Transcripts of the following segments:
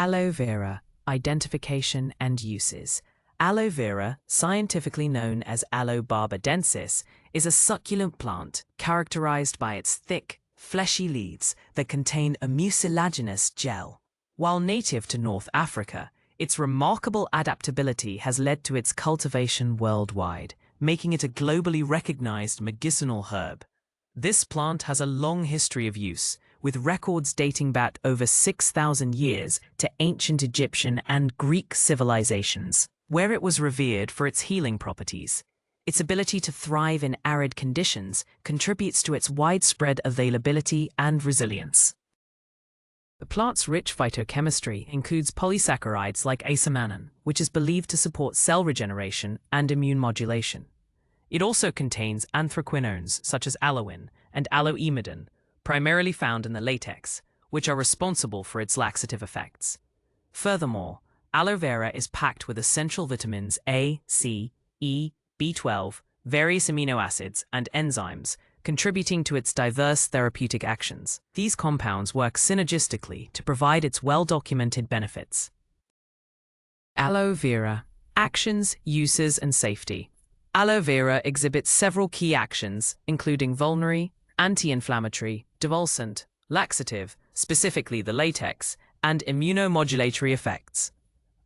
Aloe vera, identification and uses. Aloe vera, scientifically known as Aloe barbadensis, is a succulent plant characterized by its thick, fleshy leaves that contain a mucilaginous gel. While native to North Africa, its remarkable adaptability has led to its cultivation worldwide, making it a globally recognized medicinal herb. This plant has a long history of use, with records dating back over 6,000 years to ancient Egyptian and Greek civilizations, where it was revered for its healing properties. Its ability to thrive in arid conditions contributes to its widespread availability and resilience. The plant's rich phytochemistry includes polysaccharides like asamanin, which is believed to support cell regeneration and immune modulation. It also contains anthraquinones such as aloin and aloimidin, primarily found in the latex, which are responsible for its laxative effects. Furthermore, aloe vera is packed with essential vitamins A, C, E, B12, various amino acids, and enzymes, contributing to its diverse therapeutic actions. These compounds work synergistically to provide its well-documented benefits. Aloe vera. Actions, uses, and safety. Aloe vera exhibits several key actions, including vulnerary, anti-inflammatory, demulcent, laxative, specifically the latex, and immunomodulatory effects.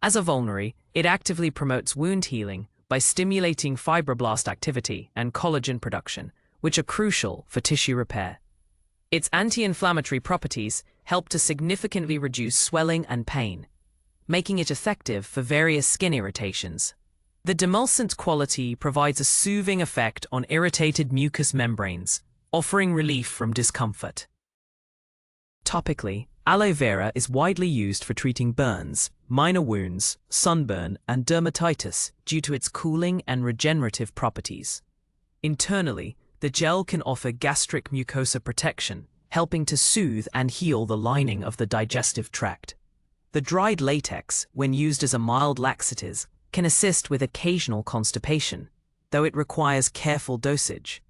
As a vulnerary, it actively promotes wound healing by stimulating fibroblast activity and collagen production, which are crucial for tissue repair. Its anti-inflammatory properties help to significantly reduce swelling and pain, making it effective for various skin irritations. The demulcent quality provides a soothing effect on irritated mucous membranes, offering relief from discomfort. Topically, aloe vera is widely used for treating burns, minor wounds, sunburn, and dermatitis due to its cooling and regenerative properties. Internally, the gel can offer gastric mucosa protection, helping to soothe and heal the lining of the digestive tract. The dried latex, when used as a mild laxative, can assist with occasional constipation, though it requires careful dosage.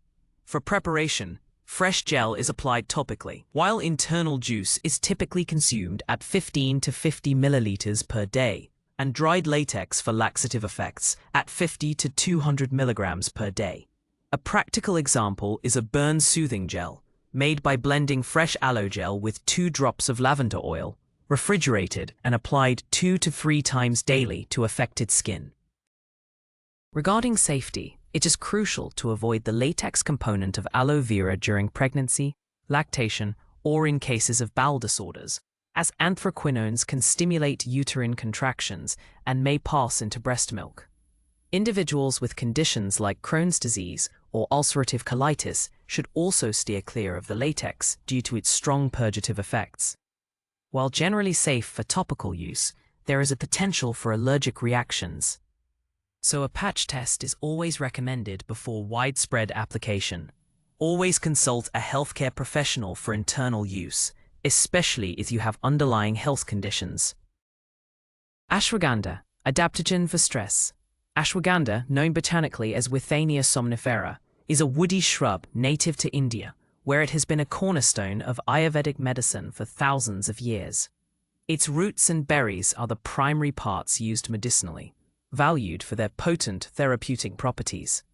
For preparation, fresh gel is applied topically, while internal juice is typically consumed at 15 to 50 milliliters per day, and dried latex for laxative effects at 50 to 200 milligrams per day. A practical example is a burn soothing gel, made by blending fresh aloe gel with 2 drops of lavender oil, refrigerated and applied 2 to 3 times daily to affected skin. Regarding safety, it is crucial to avoid the latex component of aloe vera during pregnancy, lactation, or in cases of bowel disorders, as anthraquinones can stimulate uterine contractions and may pass into breast milk. Individuals with conditions like Crohn's disease or ulcerative colitis should also steer clear of the latex due to its strong purgative effects. While generally safe for topical use, there is a potential for allergic reactions, so a patch test is always recommended before widespread application. Always consult a healthcare professional for internal use, especially if you have underlying health conditions. Ashwagandha, adaptogen for stress. Ashwagandha, known botanically as Withania somnifera, is a woody shrub native to India, where it has been a cornerstone of Ayurvedic medicine for thousands of years. Its roots and berries are the primary parts used medicinally, valued for their potent therapeutic properties.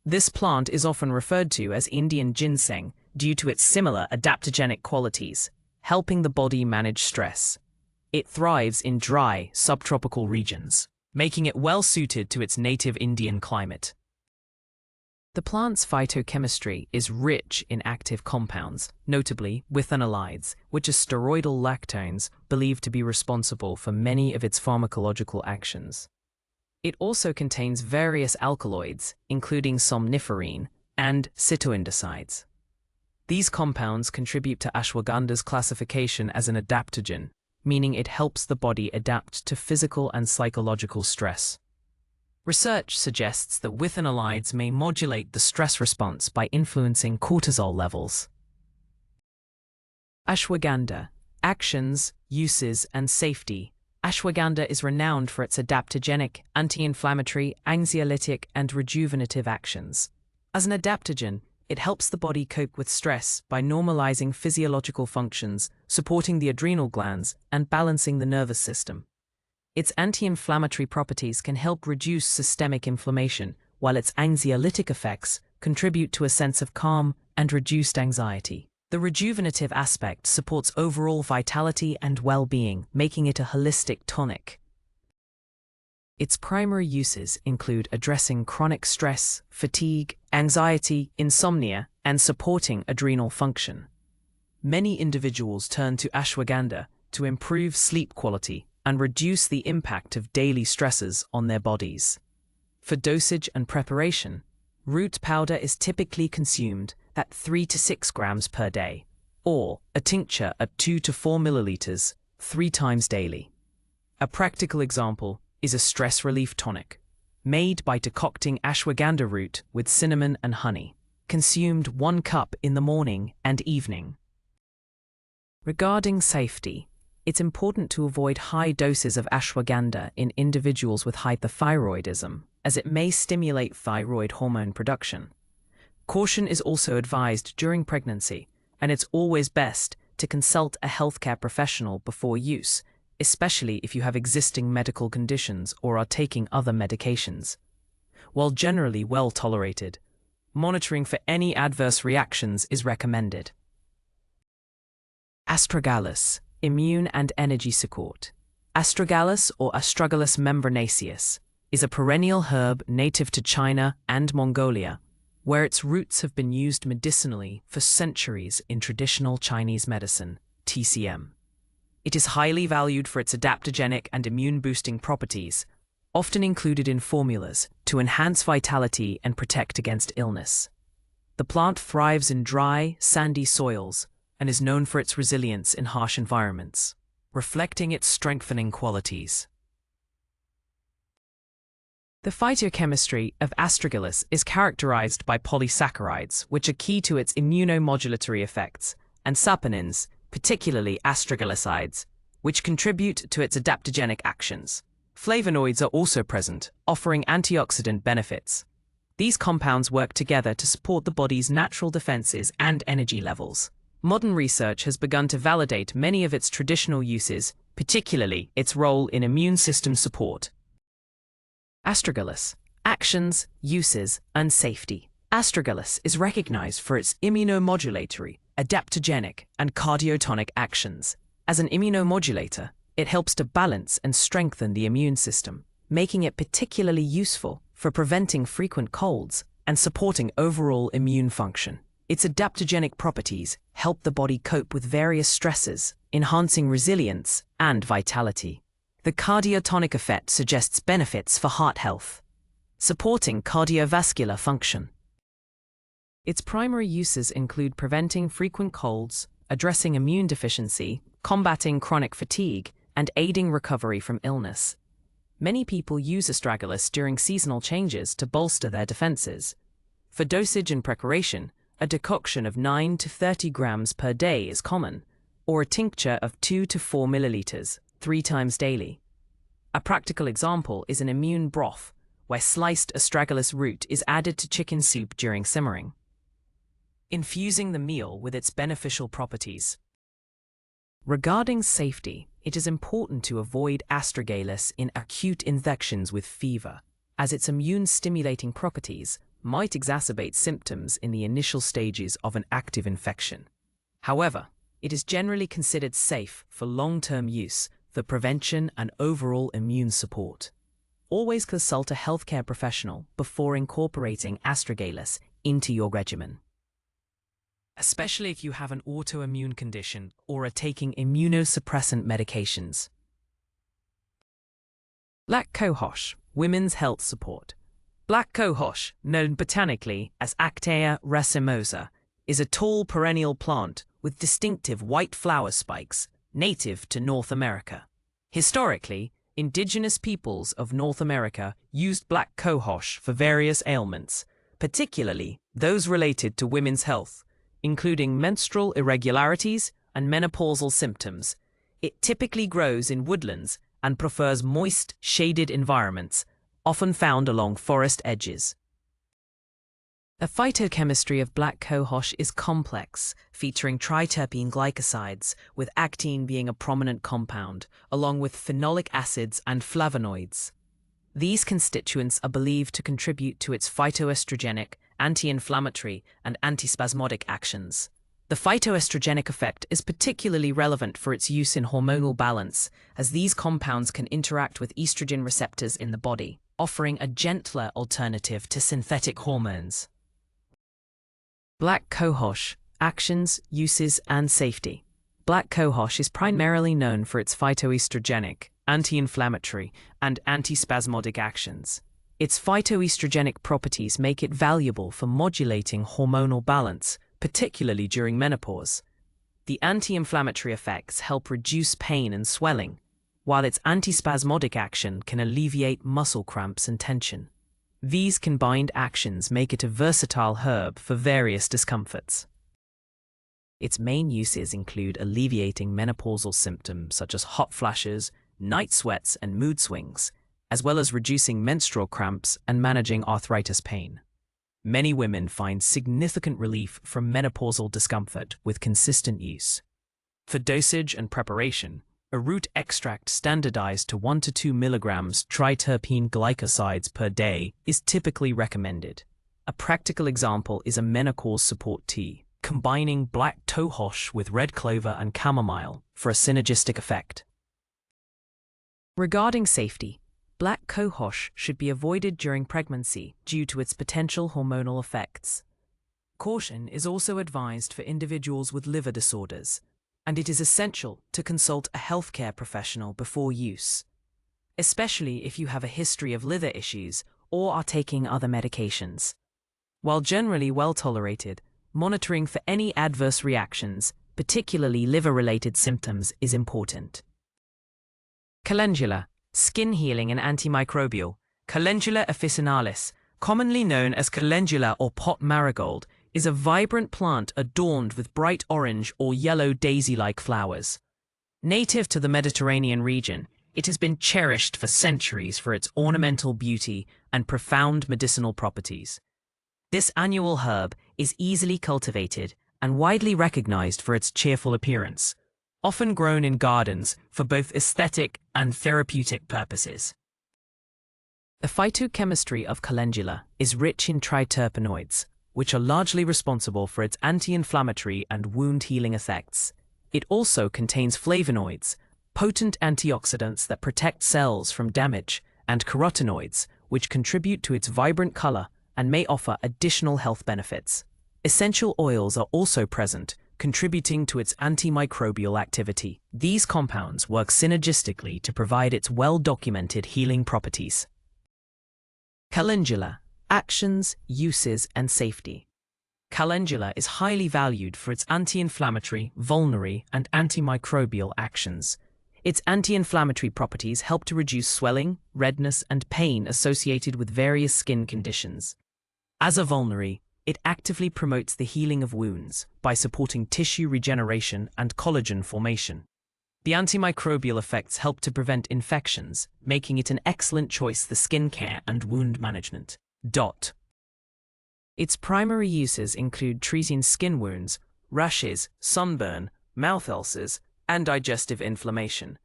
This plant is often referred to as Indian ginseng due to its similar adaptogenic qualities, helping the body manage stress. It thrives in dry, subtropical regions, making it well suited to its native Indian climate. The plant's phytochemistry is rich in active compounds, notably withanolides, which are steroidal lactones believed to be responsible for many of its pharmacological actions. It also contains various alkaloids, including somniferine and cytoindicides. These compounds contribute to ashwagandha's classification as an adaptogen, meaning it helps the body adapt to physical and psychological stress. Research suggests that withanolides may modulate the stress response by influencing cortisol levels. Ashwagandha, actions, uses, and safety. Ashwagandha is renowned for its adaptogenic, anti-inflammatory, anxiolytic, and rejuvenative actions. As an adaptogen, It helps the body cope with stress by normalizing physiological functions, supporting the adrenal glands, and balancing the nervous system. Its anti-inflammatory properties can help reduce systemic inflammation, while its anxiolytic effects contribute to a sense of calm and reduced anxiety. The rejuvenative aspect supports overall vitality and well-being, making it a holistic tonic. Its primary uses include addressing chronic stress, fatigue, anxiety, insomnia, and supporting adrenal function. Many individuals turn to ashwagandha to improve sleep quality and reduce the impact of daily stresses on their bodies. For dosage and preparation, root powder is typically consumed at 3 to 6 grams per day, or a tincture at 2 to 4 milliliters 3 times daily. A practical example is a stress relief tonic, made by decocting ashwagandha root with cinnamon and honey, consumed 1 cup in the morning and evening. Regarding safety, it's important to avoid high doses of ashwagandha in individuals with hypothyroidism, as it may stimulate thyroid hormone production. Caution is also advised during pregnancy, and it's always best to consult a healthcare professional before use, especially if you have existing medical conditions or are taking other medications. While generally well tolerated, monitoring for any adverse reactions is recommended. Astragalus, immune and energy support. Astragalus, or Astragalus membranaceus, is a perennial herb native to China and Mongolia, where its roots have been used medicinally for centuries in traditional Chinese medicine, TCM. It is highly valued for its adaptogenic and immune-boosting properties, often included in formulas to enhance vitality and protect against illness. The plant thrives in dry, sandy soils and is known for its resilience in harsh environments, reflecting its strengthening qualities. The phytochemistry of astragalus is characterized by polysaccharides, which are key to its immunomodulatory effects, and saponins, particularly astragalosides, which contribute to its adaptogenic actions. Flavonoids are also present, offering antioxidant benefits. These compounds work together to support the body's natural defenses and energy levels. Modern research has begun to validate many of its traditional uses, particularly its role in immune system support. Astragalus: actions, uses, and safety. Astragalus is recognized for its immunomodulatory, adaptogenic, and cardiotonic actions. As an immunomodulator, it helps to balance and strengthen the immune system, making it particularly useful for preventing frequent colds and supporting overall immune function. Its adaptogenic properties help the body cope with various stresses, enhancing resilience and vitality. The cardiotonic effect suggests benefits for heart health, supporting cardiovascular function. Its primary uses include preventing frequent colds, addressing immune deficiency, combating chronic fatigue, and aiding recovery from illness. Many people use astragalus during seasonal changes to bolster their defenses. For dosage and preparation, a decoction of 9 to 30 grams per day is common, or a tincture of 2 to 4 milliliters 3 times daily. A practical example is an immune broth, where sliced astragalus root is added to chicken soup during simmering, infusing the meal with its beneficial properties. Regarding safety, it is important to avoid astragalus in acute infections with fever, as its immune-stimulating properties might exacerbate symptoms in the initial stages of an active infection. However, it is generally considered safe for long-term use for prevention and overall immune support. Always consult a healthcare professional before incorporating astragalus into your regimen, especially if you have an autoimmune condition or are taking immunosuppressant medications. Black cohosh, women's health support. Black cohosh, known botanically as Actaea racemosa, is a tall perennial plant with distinctive white flower spikes, native to North America. Historically, indigenous peoples of North America used black cohosh for various ailments, particularly those related to women's health, including menstrual irregularities and menopausal symptoms. It typically grows in woodlands and prefers moist, shaded environments, often found along forest edges. The phytochemistry of black cohosh is complex, featuring triterpene glycosides, with actine being a prominent compound, along with phenolic acids and flavonoids. These constituents are believed to contribute to its phytoestrogenic, anti-inflammatory, and antispasmodic actions. The phytoestrogenic effect is particularly relevant for its use in hormonal balance, as these compounds can interact with estrogen receptors in the body, offering a gentler alternative to synthetic hormones. Black cohosh, actions, uses, and safety. Black cohosh is primarily known for its phytoestrogenic, anti-inflammatory, and antispasmodic actions. Its phytoestrogenic properties make it valuable for modulating hormonal balance, particularly during menopause. The anti-inflammatory effects help reduce pain and swelling, while its antispasmodic action can alleviate muscle cramps and tension. These combined actions make it a versatile herb for various discomforts. Its main uses include alleviating menopausal symptoms such as hot flashes, night sweats, and mood swings, as well as reducing menstrual cramps and managing arthritis pain. Many women find significant relief from menopausal discomfort with consistent use. For dosage and preparation, a root extract standardized to 1 to 2 milligrams triterpene glycosides per day is typically recommended. A practical example is a menopause support tea, combining black cohosh with red clover and chamomile for a synergistic effect. Regarding safety, black cohosh should be avoided during pregnancy due to its potential hormonal effects. Caution is also advised for individuals with liver disorders, and it is essential to consult a healthcare professional before use, especially if you have a history of liver issues or are taking other medications. While generally well tolerated, monitoring for any adverse reactions, particularly liver-related symptoms, is important. Calendula, skin healing and antimicrobial. Calendula officinalis, commonly known as calendula or pot marigold, is a vibrant plant adorned with bright orange or yellow daisy-like flowers. Native to the Mediterranean region, it has been cherished for centuries for its ornamental beauty and profound medicinal properties. This annual herb is easily cultivated and widely recognized for its cheerful appearance, often grown in gardens for both aesthetic and therapeutic purposes. The phytochemistry of calendula is rich in triterpenoids, which are largely responsible for its anti-inflammatory and wound-healing effects. It also contains flavonoids, potent antioxidants that protect cells from damage, and carotenoids, which contribute to its vibrant color and may offer additional health benefits. Essential oils are also present, contributing to its antimicrobial activity. These compounds work synergistically to provide its well-documented healing properties. Calendula, actions, uses, and safety. Calendula is highly valued for its anti-inflammatory, vulnerary, and antimicrobial actions. Its anti-inflammatory properties help to reduce swelling, redness, and pain associated with various skin conditions. As a vulnerary, it actively promotes the healing of wounds by supporting tissue regeneration and collagen formation. The antimicrobial effects help to prevent infections, making it an excellent choice for skin care and wound management. Its primary uses include treating skin wounds, rashes, sunburn, mouth ulcers, and digestive inflammation.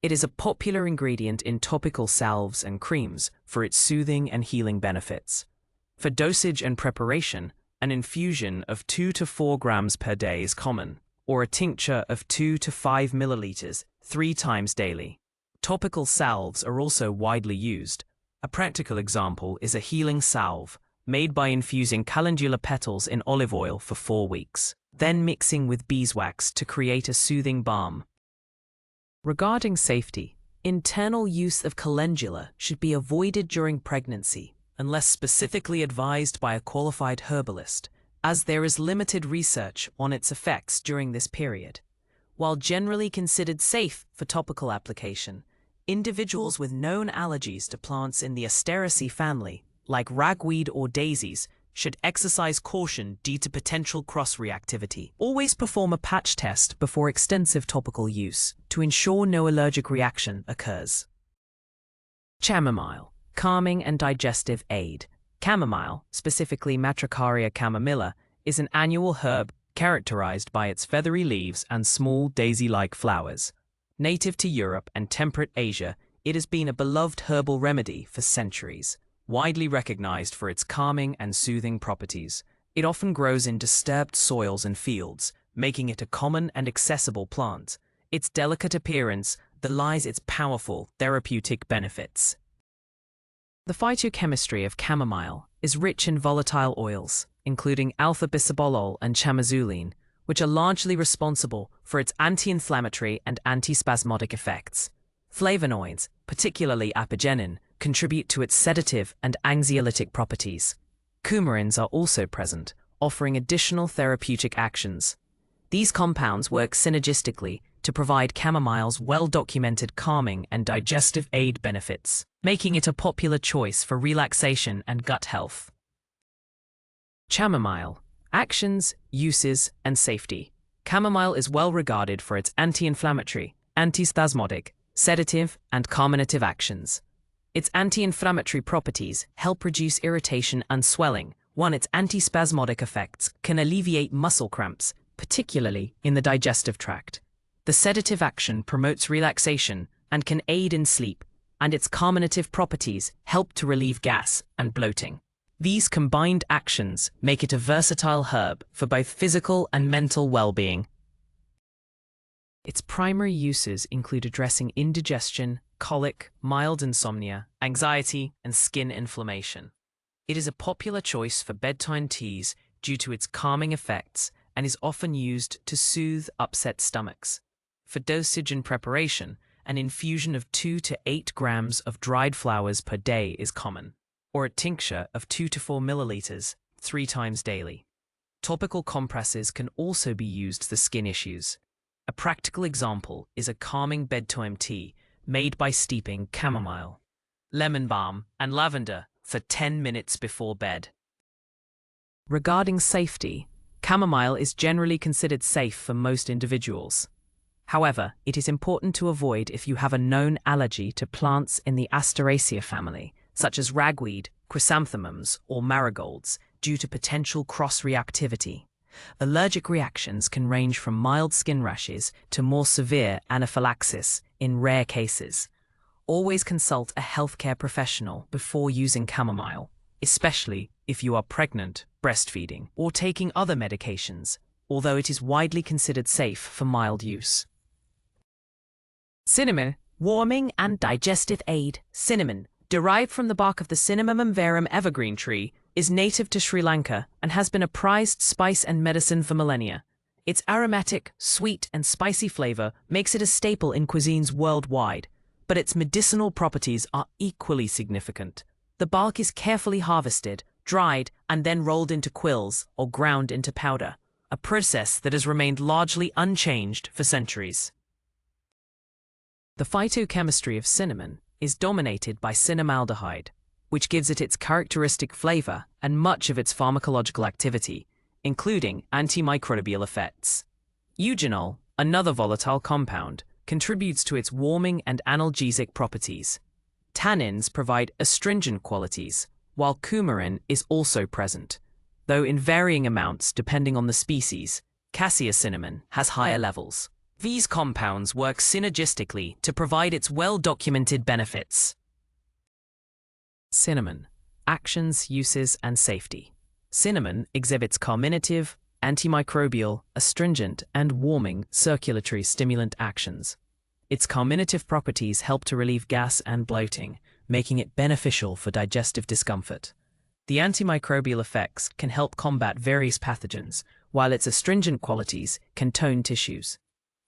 It is a popular ingredient in topical salves and creams for its soothing and healing benefits. For dosage and preparation, an infusion of 2 to 4 grams per day is common, or a tincture of 2 to 5 milliliters 3 times daily. Topical salves are also widely used. A practical example is a healing salve, made by infusing calendula petals in olive oil for 4 weeks, then mixing with beeswax to create a soothing balm. Regarding safety, internal use of calendula should be avoided during pregnancy, unless specifically advised by a qualified herbalist, as there is limited research on its effects during this period. While generally considered safe for topical application, individuals with known allergies to plants in the Asteraceae family, like ragweed or daisies, should exercise caution due to potential cross-reactivity. Always perform a patch test before extensive topical use to ensure no allergic reaction occurs. Chamomile, calming and digestive aid. Chamomile, specifically Matricaria chamomilla, is an annual herb characterized by its feathery leaves and small daisy-like flowers. Native to Europe and temperate Asia, it has been a beloved herbal remedy for centuries, widely recognized for its calming and soothing properties. It often grows in disturbed soils and fields, making it a common and accessible plant. Its delicate appearance belies its powerful therapeutic benefits. The phytochemistry of chamomile is rich in volatile oils, including alpha-bisabolol and chamazoline, which are largely responsible for its anti-inflammatory and antispasmodic effects. Flavonoids, particularly apigenin, contribute to its sedative and anxiolytic properties. Coumarins are also present, offering additional therapeutic actions. These compounds work synergistically to provide chamomile's well-documented calming and digestive aid benefits, making it a popular choice for relaxation and gut health. Chamomile. Actions, uses, and safety. Chamomile is well regarded for its anti-inflammatory, antispasmodic, sedative, and carminative actions. Its anti-inflammatory properties help reduce irritation and swelling, while its antispasmodic effects can alleviate muscle cramps, particularly in the digestive tract. The sedative action promotes relaxation and can aid in sleep, and its carminative properties help to relieve gas and bloating. These combined actions make it a versatile herb for both physical and mental well-being. Its primary uses include addressing indigestion, colic, mild insomnia, anxiety, and skin inflammation. It is a popular choice for bedtime teas due to its calming effects and is often used to soothe upset stomachs. For dosage and preparation, an infusion of 2 to 8 grams of dried flowers per day is common, or a tincture of 2 to 4 milliliters 3 times daily. Topical compresses can also be used for skin issues. A practical example is a calming bedtime tea made by steeping chamomile, lemon balm, and lavender for 10 minutes before bed. Regarding safety, chamomile is generally considered safe for most individuals. However, it is important to avoid if you have a known allergy to plants in the Asteraceae family, such as ragweed, chrysanthemums, or marigolds, due to potential cross-reactivity. Allergic reactions can range from mild skin rashes to more severe anaphylaxis in rare cases. Always consult a healthcare professional before using chamomile, especially if you are pregnant, breastfeeding, or taking other medications, although it is widely considered safe for mild use. Cinnamon, warming and digestive aid. Cinnamon, derived from the bark of the Cinnamomum verum evergreen tree, is native to Sri Lanka and has been a prized spice and medicine for millennia. Its aromatic, sweet, and spicy flavor makes it a staple in cuisines worldwide, but its medicinal properties are equally significant. The bark is carefully harvested, dried, and then rolled into quills or ground into powder, a process that has remained largely unchanged for centuries. The phytochemistry of cinnamon is dominated by cinnamaldehyde, which gives it its characteristic flavor and much of its pharmacological activity, including antimicrobial effects. Eugenol, another volatile compound, contributes to its warming and analgesic properties. Tannins provide astringent qualities, while coumarin is also present, though in varying amounts depending on the species. Cassia cinnamon has higher levels. These compounds work synergistically to provide its well-documented benefits. Cinnamon. Actions, uses, and safety. Cinnamon exhibits carminative, antimicrobial, astringent, and warming circulatory stimulant actions. Its carminative properties help to relieve gas and bloating, making it beneficial for digestive discomfort. The antimicrobial effects can help combat various pathogens, while its astringent qualities can tone tissues.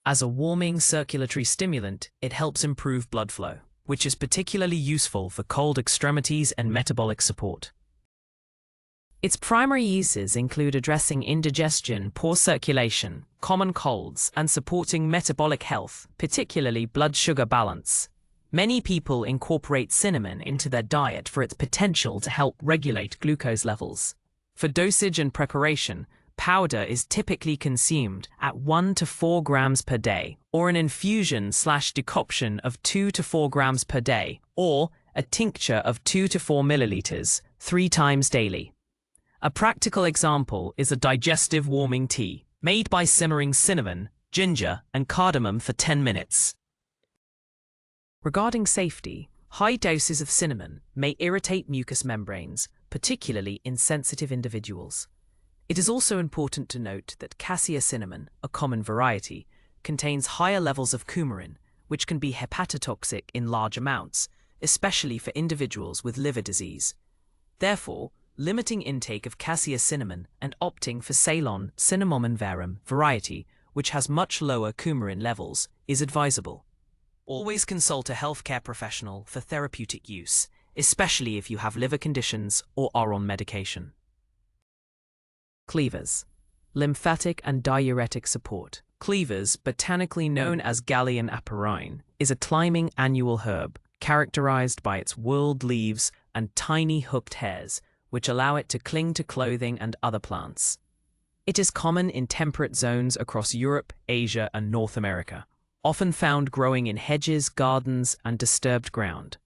As a warming circulatory stimulant, it helps improve blood flow, which is particularly useful for cold extremities and metabolic support. Its primary uses include addressing indigestion, poor circulation, common colds, and supporting metabolic health, particularly blood sugar balance. Many people incorporate cinnamon into their diet for its potential to help regulate glucose levels. For dosage and preparation, powder is typically consumed at 1 to 4 grams per day, or an infusion/decoction of 2 to 4 grams per day, or a tincture of 2 to 4 milliliters, 3 times daily. A practical example is a digestive warming tea, made by simmering cinnamon, ginger, and cardamom for 10 minutes. Regarding safety, high doses of cinnamon may irritate mucous membranes, particularly in sensitive individuals. It is also important to note that cassia cinnamon, a common variety, contains higher levels of coumarin, which can be hepatotoxic in large amounts, especially for individuals with liver disease. Therefore, limiting intake of cassia cinnamon and opting for Ceylon cinnamomum verum variety, which has much lower coumarin levels, is advisable. Always consult a healthcare professional for therapeutic use, especially if you have liver conditions or are on medication. Cleavers. Lymphatic and diuretic support. Cleavers, botanically known as Gallium aperine, is a climbing annual herb characterized by its whorled leaves and tiny hooked hairs, which allow it to cling to clothing and other plants. It is common in temperate zones across Europe, Asia, and North America, often found growing in hedges, gardens, and disturbed ground.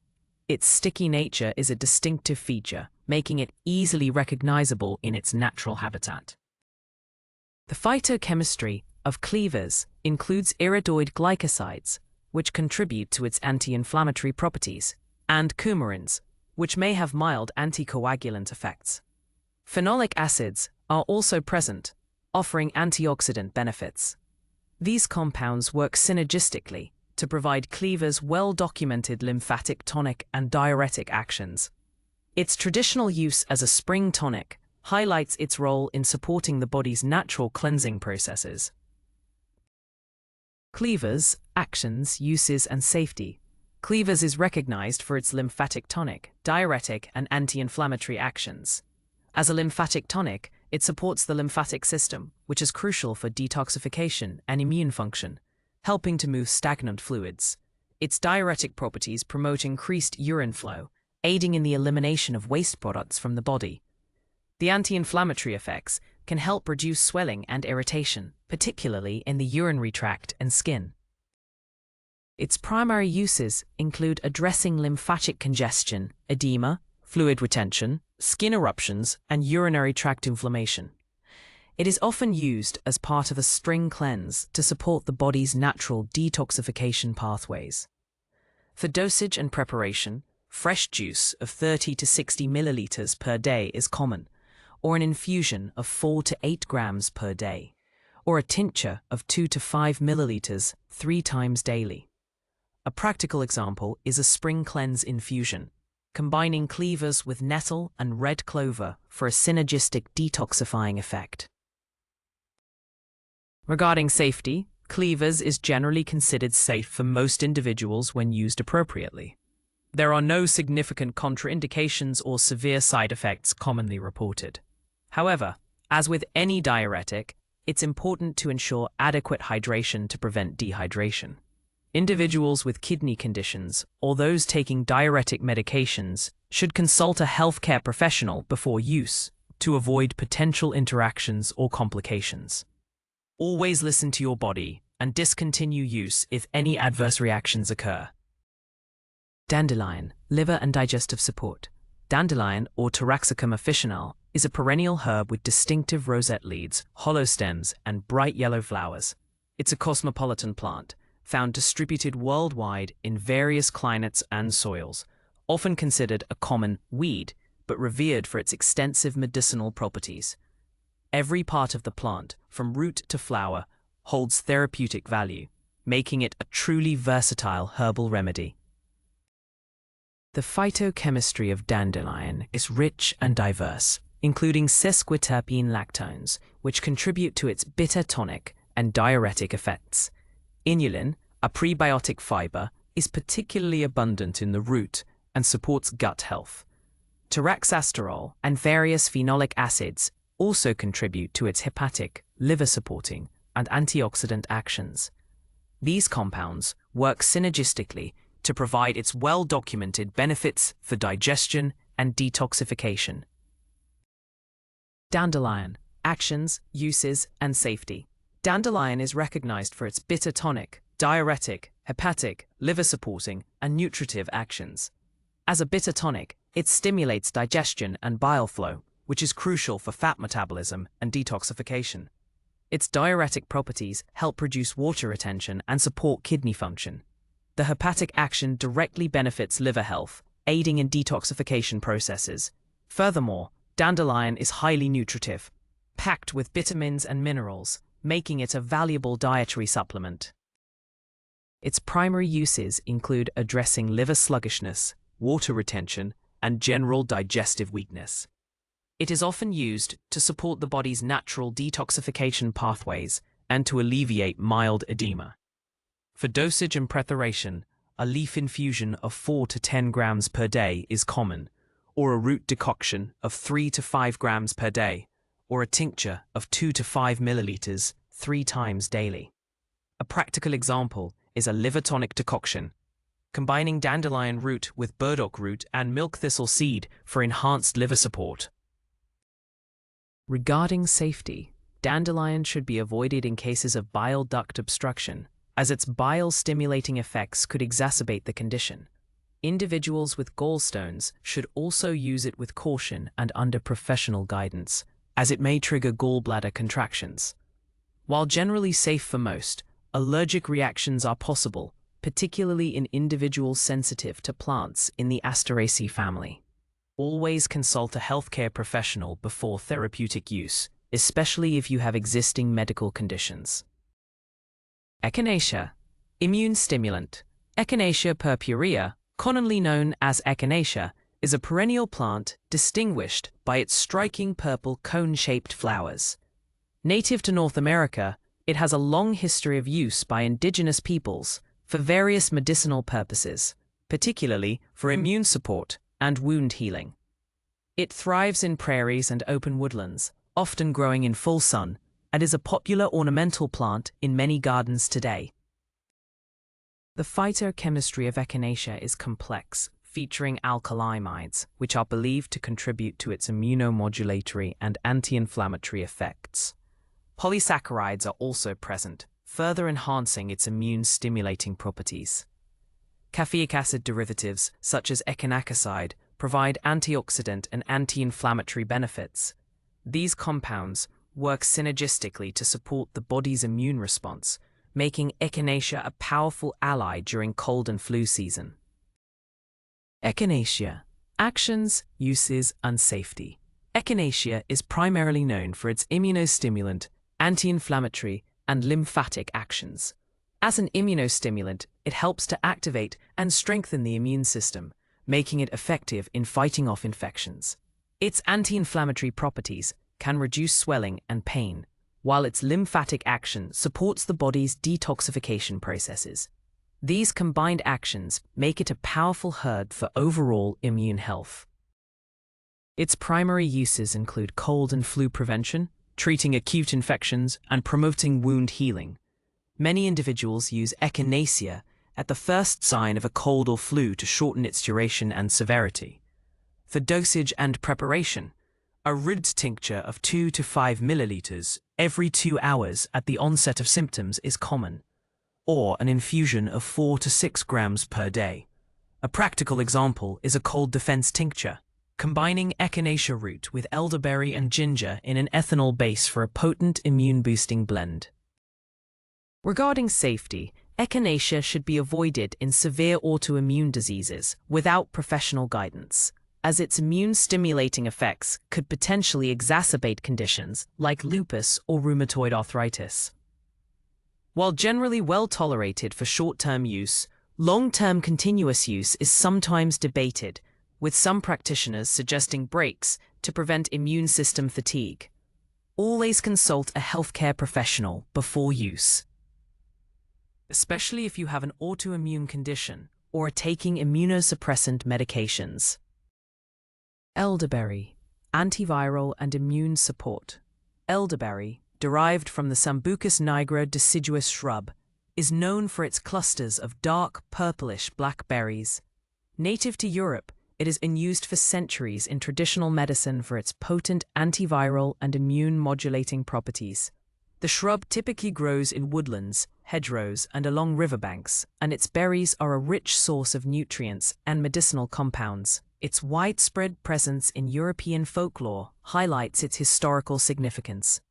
Its sticky nature is a distinctive feature, making it easily recognizable in its natural habitat. The phytochemistry of cleavers includes iridoid glycosides, which contribute to its anti-inflammatory properties, and coumarins, which may have mild anticoagulant effects. Phenolic acids are also present, offering antioxidant benefits. These compounds work synergistically to provide cleavers well-documented lymphatic tonic and diuretic actions. Its traditional use as a spring tonic highlights its role in supporting the body's natural cleansing processes. Cleavers, actions, uses, and safety. Cleavers is recognized for its lymphatic tonic, diuretic, and anti-inflammatory actions. As a lymphatic tonic, it supports the lymphatic system, which is crucial for detoxification and immune function, helping to move stagnant fluids. Its diuretic properties promote increased urine flow, aiding in the elimination of waste products from the body. The anti-inflammatory effects can help reduce swelling and irritation, particularly in the urinary tract and skin. Its primary uses include addressing lymphatic congestion, edema, fluid retention, skin eruptions, and urinary tract inflammation. It is often used as part of a spring cleanse to support the body's natural detoxification pathways. For dosage and preparation, fresh juice of 30 to 60 milliliters per day is common, or an infusion of 4 to 8 grams per day, or a tincture of 2 to 5 milliliters 3 times daily. A practical example is a spring cleanse infusion, combining cleavers with nettle and red clover for a synergistic detoxifying effect. Regarding safety, cleavers is generally considered safe for most individuals when used appropriately. There are no significant contraindications or severe side effects commonly reported. However, as with any diuretic, it's important to ensure adequate hydration to prevent dehydration. Individuals with kidney conditions or those taking diuretic medications should consult a healthcare professional before use to avoid potential interactions or complications. Always listen to your body and discontinue use if any adverse reactions occur. Dandelion, liver and digestive support. Dandelion, or Taraxacum officinale, is a perennial herb with distinctive rosette leaves, hollow stems, and bright yellow flowers. It's a cosmopolitan plant, found distributed worldwide in various climates and soils, often considered a common weed, but revered for its extensive medicinal properties. Every part of the plant, from root to flower, holds therapeutic value, making it a truly versatile herbal remedy. The phytochemistry of dandelion is rich and diverse, including sesquiterpene lactones, which contribute to its bitter tonic and diuretic effects. Inulin, a prebiotic fiber, is particularly abundant in the root and supports gut health. Taraxasterol and various phenolic acids also contribute to its hepatic, liver-supporting, and antioxidant actions. These compounds work synergistically to provide its well-documented benefits for digestion and detoxification. Dandelion, actions, uses, and safety. Dandelion is recognized for its bitter tonic, diuretic, hepatic, liver-supporting, and nutritive actions. As a bitter tonic, it stimulates digestion and bile flow, which is crucial for fat metabolism and detoxification. Its diuretic properties help reduce water retention and support kidney function. The hepatic action directly benefits liver health, aiding in detoxification processes. Furthermore, dandelion is highly nutritive, packed with vitamins and minerals, making it a valuable dietary supplement. Its primary uses include addressing liver sluggishness, water retention, and general digestive weakness. It is often used to support the body's natural detoxification pathways and to alleviate mild edema. For dosage and preparation, a leaf infusion of 4 to 10 grams per day is common, or a root decoction of 3 to 5 grams per day, or a tincture of 2 to 5 milliliters 3 times daily. A practical example is a liver tonic decoction, combining dandelion root with burdock root and milk thistle seed for enhanced liver support. Regarding safety, dandelion should be avoided in cases of bile duct obstruction, as its bile-stimulating effects could exacerbate the condition. Individuals with gallstones should also use it with caution and under professional guidance, as it may trigger gallbladder contractions. While generally safe for most, allergic reactions are possible, particularly in individuals sensitive to plants in the Asteraceae family. Always consult a healthcare professional before therapeutic use, especially if you have existing medical conditions. Echinacea. Immune stimulant. Echinacea purpurea, commonly known as echinacea, is a perennial plant distinguished by its striking purple cone-shaped flowers. Native to North America, it has a long history of use by indigenous peoples for various medicinal purposes, particularly for immune support and wound healing. It thrives in prairies and open woodlands, often growing in full sun, and is a popular ornamental plant in many gardens today. The phytochemistry of echinacea is complex, featuring alkylamides, which are believed to contribute to its immunomodulatory and anti-inflammatory effects. Polysaccharides are also present, further enhancing its immune-stimulating properties. Caffeic acid derivatives, such as echinacoside, provide antioxidant and anti-inflammatory benefits. These compounds work synergistically to support the body's immune response, making echinacea a powerful ally during cold and flu season. Echinacea. Actions, uses, and safety. Echinacea is primarily known for its immunostimulant, anti-inflammatory, and lymphatic actions. As an immunostimulant, it helps to activate and strengthen the immune system, making it effective in fighting off infections. Its anti-inflammatory properties can reduce swelling and pain, while its lymphatic action supports the body's detoxification processes. These combined actions make it a powerful herb for overall immune health. Its primary uses include cold and flu prevention, treating acute infections, and promoting wound healing. Many individuals use echinacea at the first sign of a cold or flu to shorten its duration and severity. For dosage and preparation, a root tincture of 2 to 5 milliliters every 2 hours at the onset of symptoms is common, or an infusion of 4 to 6 grams per day. A practical example is a cold defense tincture, combining echinacea root with elderberry and ginger in an ethanol base for a potent immune-boosting blend. Regarding safety, echinacea should be avoided in severe autoimmune diseases without professional guidance, as its immune-stimulating effects could potentially exacerbate conditions like lupus or rheumatoid arthritis. While generally well tolerated for short-term use, long-term continuous use is sometimes debated, with some practitioners suggesting breaks to prevent immune system fatigue. Always consult a healthcare professional before use, especially if you have an autoimmune condition or are taking immunosuppressant medications. Elderberry. Antiviral and immune support. Elderberry, derived from the Sambucus nigra deciduous shrub, is known for its clusters of dark purplish black berries. Native to Europe, it has been used for centuries in traditional medicine for its potent antiviral and immune-modulating properties. The shrub typically grows in woodlands, hedgerows, and along riverbanks, and its berries are a rich source of nutrients and medicinal compounds. Its widespread presence in European folklore highlights its historical significance.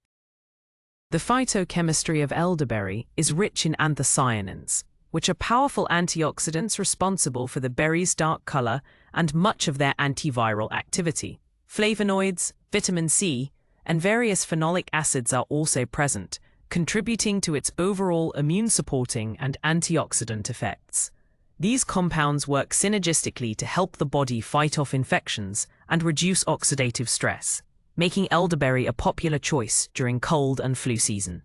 The phytochemistry of elderberry is rich in anthocyanins, which are powerful antioxidants responsible for the berry's dark color and much of their antiviral activity. Flavonoids, vitamin C, and various phenolic acids are also present, contributing to its overall immune-supporting and antioxidant effects. These compounds work synergistically to help the body fight off infections and reduce oxidative stress, making elderberry a popular choice during cold and flu season.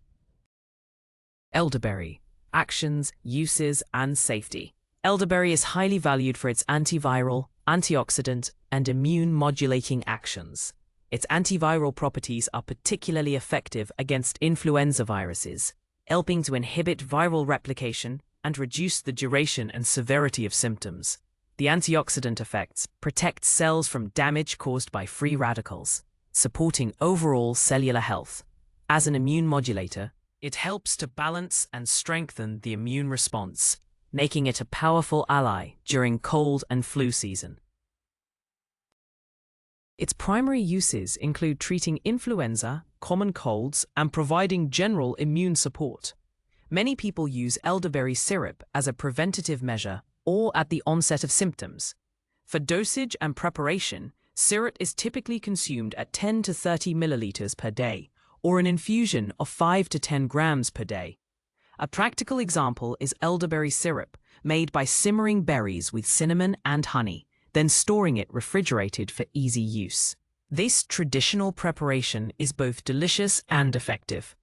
Elderberry: actions, uses, and safety. Elderberry is highly valued for its antiviral, antioxidant, and immune-modulating actions. Its antiviral properties are particularly effective against influenza viruses, helping to inhibit viral replication and reduce the duration and severity of symptoms. The antioxidant effects protect cells from damage caused by free radicals, supporting overall cellular health. As an immune modulator, it helps to balance and strengthen the immune response, making it a powerful ally during cold and flu season. Its primary uses include treating influenza, common colds, and providing general immune support. Many people use elderberry syrup as a preventative measure or at the onset of symptoms. For dosage and preparation, syrup is typically consumed at 10 to 30 milliliters per day, or an infusion of 5 to 10 grams per day. A practical example is elderberry syrup, made by simmering berries with cinnamon and honey, then storing it refrigerated for easy use. This traditional preparation is both delicious and effective.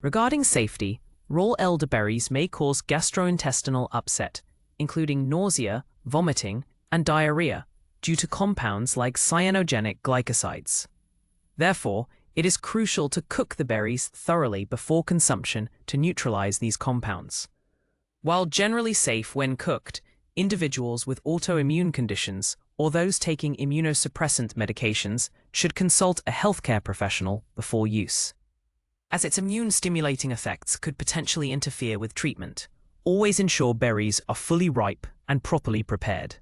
Regarding safety, raw elderberries may cause gastrointestinal upset, including nausea, vomiting, and diarrhea, due to compounds like cyanogenic glycosides. Therefore, it is crucial to cook the berries thoroughly before consumption to neutralize these compounds. While generally safe when cooked, individuals with autoimmune conditions or those taking immunosuppressant medications should consult a healthcare professional before use, as its immune-stimulating effects could potentially interfere with treatment. Always ensure berries are fully ripe and properly prepared.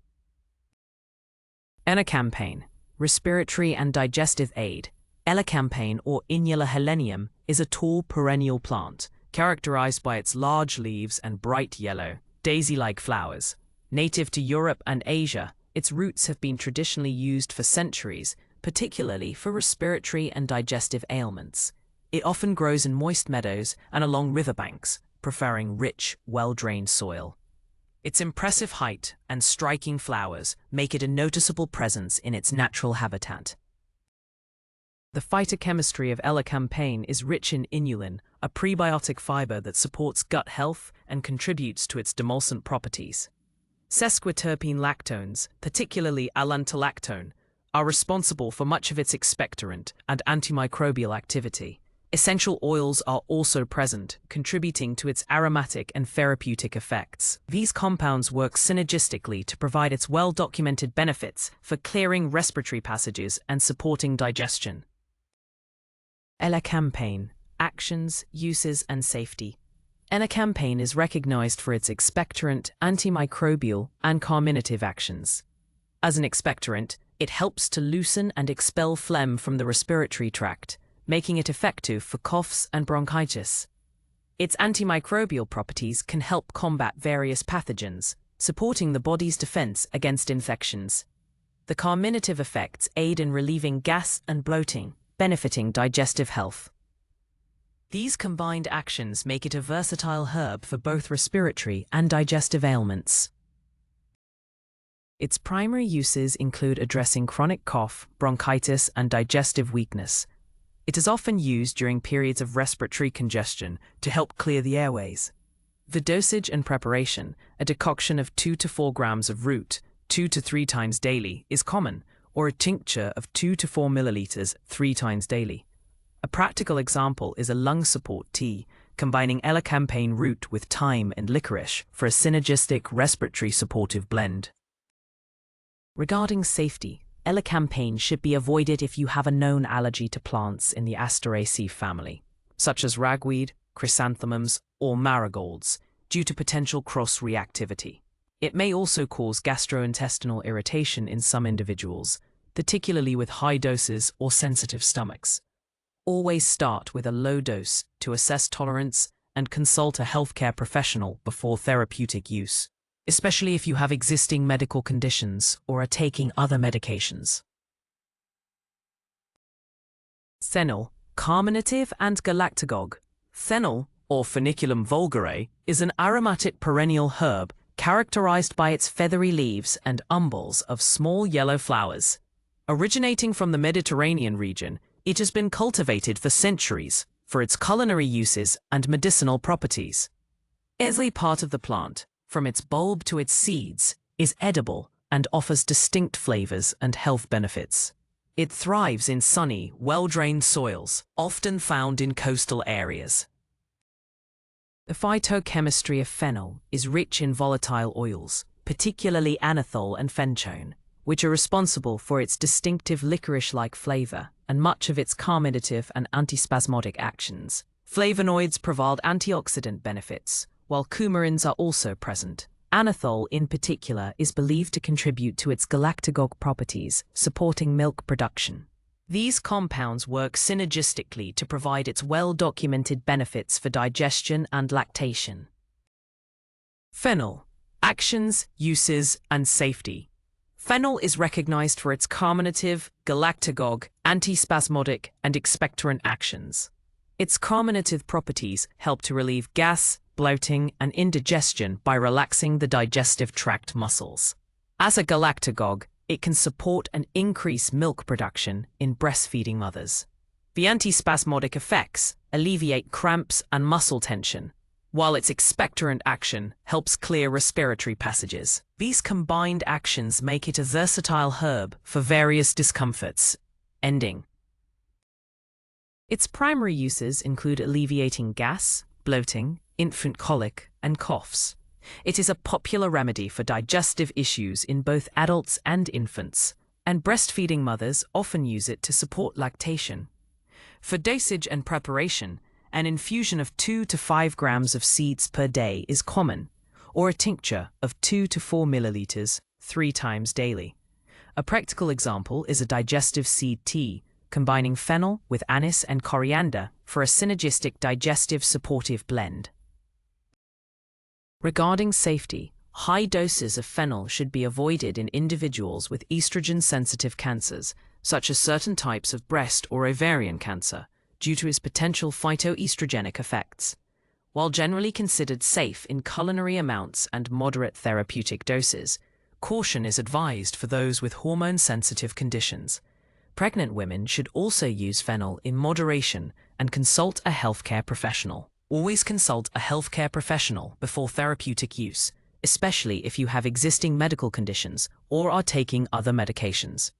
Elecampane, respiratory and digestive aid. Elecampane, or Inula helenium, is a tall perennial plant, characterized by its large leaves and bright yellow, daisy-like flowers. Native to Europe and Asia, its roots have been traditionally used for centuries, particularly for respiratory and digestive ailments. It often grows in moist meadows and along riverbanks, preferring rich, well-drained soil. Its impressive height and striking flowers make it a noticeable presence in its natural habitat. The phytochemistry of elecampane is rich in inulin, a prebiotic fiber that supports gut health and contributes to its demulcent properties. Sesquiterpene lactones, particularly allantoglactone, are responsible for much of its expectorant and antimicrobial activity. Essential oils are also present, contributing to its aromatic and therapeutic effects. These compounds work synergistically to provide its well-documented benefits for clearing respiratory passages and supporting digestion. Elecampane: actions, uses, and safety. Elecampane is recognized for its expectorant, antimicrobial, and carminative actions. As an expectorant, it helps to loosen and expel phlegm from the respiratory tract, making it effective for coughs and bronchitis. Its antimicrobial properties can help combat various pathogens, supporting the body's defense against infections. The carminative effects aid in relieving gas and bloating, benefiting digestive health. These combined actions make it a versatile herb for both respiratory and digestive ailments. Its primary uses include addressing chronic cough, bronchitis, and digestive weakness. It is often used during periods of respiratory congestion to help clear the airways. The dosage and preparation, a decoction of 2 to 4 grams of root, 2 to 3 times daily, is common, or a tincture of 2 to 4 milliliters 3 times daily. A practical example is a lung support tea, combining elecampane root with thyme and licorice for a synergistic respiratory supportive blend. Regarding safety, elecampane should be avoided if you have a known allergy to plants in the Asteraceae family. such as ragweed, chrysanthemums, or marigolds, due to potential cross-reactivity. It may also cause gastrointestinal irritation in some individuals, particularly with high doses or sensitive stomachs. Always start with a low dose to assess tolerance and consult a healthcare professional before therapeutic use, especially if you have existing medical conditions or are taking other medications. Fennel, carminative and galactagogue. Fennel, or Feniculum vulgare, is an aromatic perennial herb characterized by its feathery leaves and umbels of small yellow flowers. Originating from the Mediterranean region, it has been cultivated for centuries for its culinary uses and medicinal properties. Every part of the plant, from its bulb to its seeds, is edible and offers distinct flavors and health benefits. It thrives in sunny, well-drained soils, often found in coastal areas. The phytochemistry of fennel is rich in volatile oils, particularly anethole and fenchone, which are responsible for its distinctive licorice-like flavor and much of its carminative and antispasmodic actions. Flavonoids provide antioxidant benefits, while coumarins are also present. Anethole, in particular, is believed to contribute to its galactagogue properties, supporting milk production. These compounds work synergistically to provide its well-documented benefits for digestion and lactation. Fennel. Actions, uses, and safety. Fennel is recognized for its carminative, galactagogue, antispasmodic, and expectorant actions. Its carminative properties help to relieve gas, bloating, and indigestion by relaxing the digestive tract muscles. As a galactagogue, it can support and increase milk production in breastfeeding mothers. The antispasmodic effects alleviate cramps and muscle tension, while its expectorant action helps clear respiratory passages. These combined actions make it a versatile herb for various discomforts. Ending. Its primary uses include alleviating gas, bloating, infant colic, and coughs. It is a popular remedy for digestive issues in both adults and infants, and breastfeeding mothers often use it to support lactation. For dosage and preparation, an infusion of 2 to 5 grams of seeds per day is common, or a tincture of 2 to 4 milliliters 3 times daily. A practical example is a digestive seed tea, combining fennel with anise and coriander for a synergistic digestive supportive blend. Regarding safety, high doses of fennel should be avoided in individuals with estrogen-sensitive cancers, such as certain types of breast or ovarian cancer, due to its potential phytoestrogenic effects. While generally considered safe in culinary amounts and moderate therapeutic doses, caution is advised for those with hormone-sensitive conditions. Pregnant women should also use fennel in moderation and consult a healthcare professional. Always consult a healthcare professional before therapeutic use, especially if you have existing medical conditions or are taking other medications.